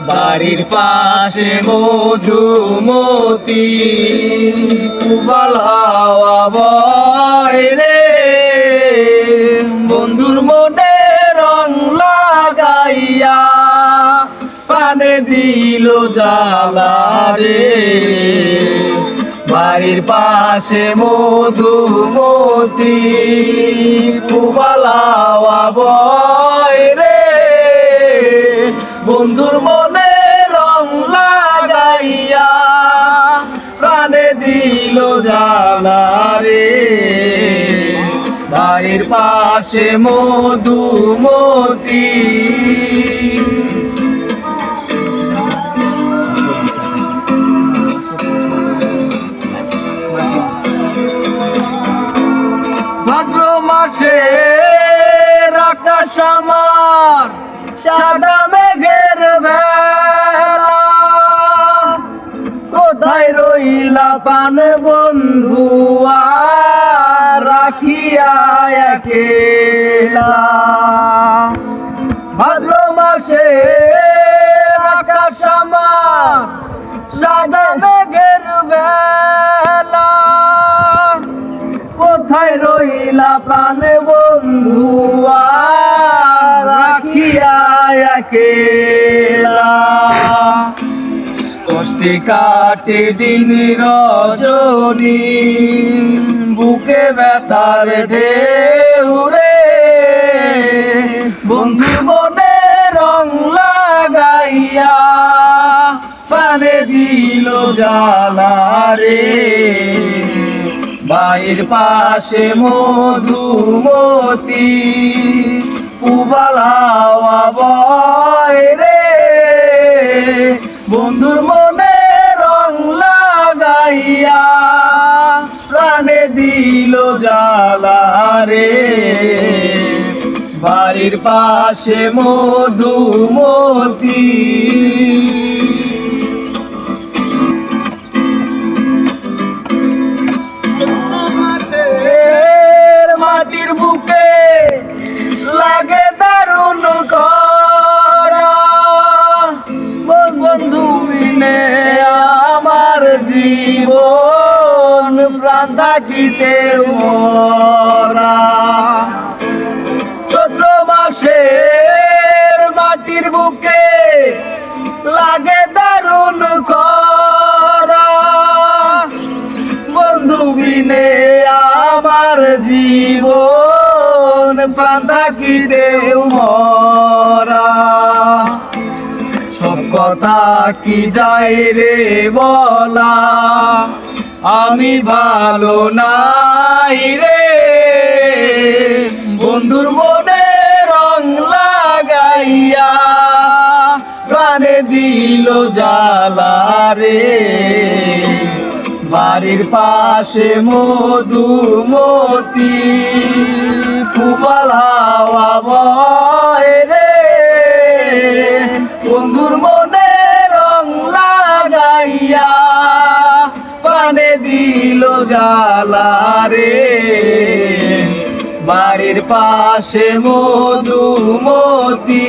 বাড়ির পাশে মধুমতি পুবাল হাওয়া বয় রে, বন্ধুর মনে রং লাগাইয়া প্রাণে দিল জ্বালা রে। বাড়ির পাশে মধুমতি পুবাল হাওয়া বয় রে, বন্ধুর মনে রং লাগাইয়া প্রাণে দিল জ্বালা রে। বাড়ির পাশে মধুমতি ভাদ্র মাসে আকাশ আমার সাদা মেঘের বেলা, কোথায় রইলা পান বন্ধু আর রাখিয়া একেলা। ভাদ্র মাসে আকাশ আমার সাদা মেঘের বেলা, কোথায় রইলা প্রাণ বন্ধু আর রাখিয়া একেলা। কষ্টে কাটে দিন রজনী বুকে ব্যথার ঢেউ রে, বন্ধু মনে রং লাগাইয়া প্রাণে দিল জ্বালা রে। বাড়ির পাশে মধুমতি পুবাল হাওয়া বয় রে, বন্ধুর মনে রং লাগাইয়া প্রাণে দিল জ্বালা রে। বাড়ির পাশে মধুমতি মাটির বুকে লাগে দারুণ খরা, বন্ধু বিনে আমার জীবন প্রাণ থাকিতে মরা। চৈত্র মাসের মাটির বুকে লাগে দারুণ খরা, বন্ধু বিনে আমার জীবন প্রাণ থাকিতে মরা। সব কথা কি যায় রে বলা, আমি ভালো নাই রে, বন্ধুর মনে রং লাগাইয়া প্রাণে দিল জ্বালা রে। বাড়ির পাশে মধুমতি পুবাল হাওয়া বয় রে, বন্ধুর মনে রং লাগাইয়া প্রাণে দিল জ্বালা রে। বাড়ির পাশে মধুমতি।